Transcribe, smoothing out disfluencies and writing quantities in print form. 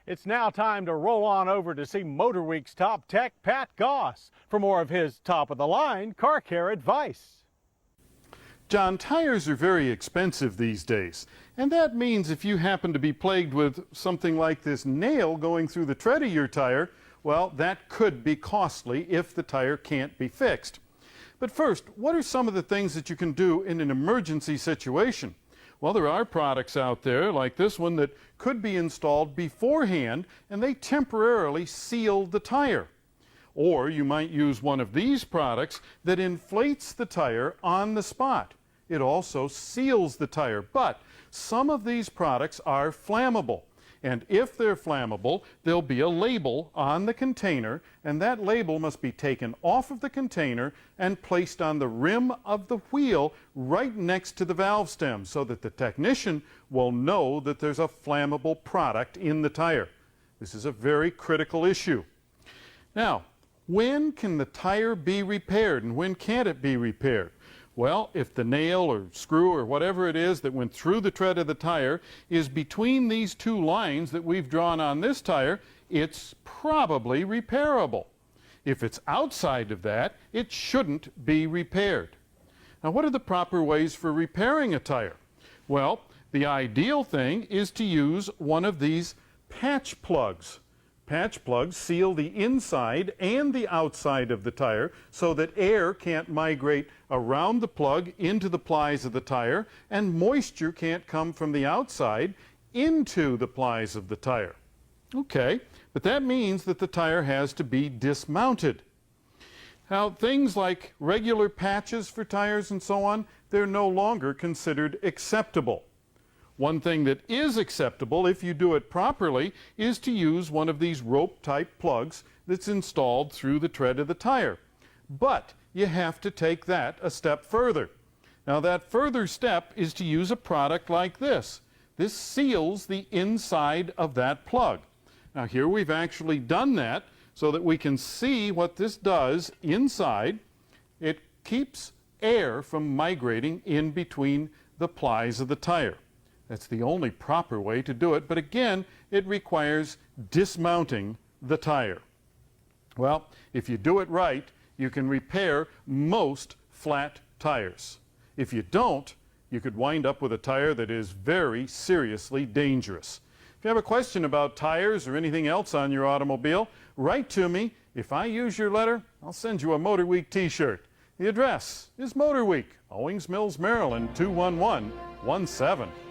It's now time to roll on over to see Motor Week's top tech, Pat Goss, for more of his top-of-the-line car care advice. John, tires are very expensive these days, and that means if you happen to be plagued with something like this nail going through the tread of your tire, well, that could be costly if the tire can't be fixed. But first, what are some of the things that you can do in an emergency situation? Well, there are products out there like this one that could be installed beforehand, and they temporarily seal the tire. Or you might use one of these products that inflates the tire on the spot. It also seals the tire, but some of these products are flammable. And if they're flammable, there'll be a label on the container, and that label must be taken off of the container and placed on the rim of the wheel right next to the valve stem so that the technician will know that there's a flammable product in the tire. This is a very critical issue. Now, when can the tire be repaired and when can't it be repaired? Well, if the nail or screw or whatever it is that went through the tread of the tire is between these two lines that we've drawn on this tire, it's probably repairable. If it's outside of that, it shouldn't be repaired. Now, what are the proper ways for repairing a tire? Well, the ideal thing is to use one of these patch plugs. Patch plugs seal the inside and the outside of the tire so that air can't migrate around the plug into the plies of the tire and moisture can't come from the outside into the plies of the tire. Okay, but that means that the tire has to be dismounted. Now, things like regular patches for tires and so on, they're no longer considered acceptable. One thing that is acceptable, if you do it properly, is to use one of these rope-type plugs that's installed through the tread of the tire. But you have to take that a step further. Now, that further step is to use a product like this. This seals the inside of that plug. Now, here we've actually done that so that we can see what this does inside. It keeps air from migrating in between the plies of the tire. That's the only proper way to do it, but again, it requires dismounting the tire. Well, if you do it right, you can repair most flat tires. If you don't, you could wind up with a tire that is very seriously dangerous. If you have a question about tires or anything else on your automobile, write to me. If I use your letter, I'll send you a Motor Week t-shirt. The address is Motor Week, Owings Mills, Maryland, 21117.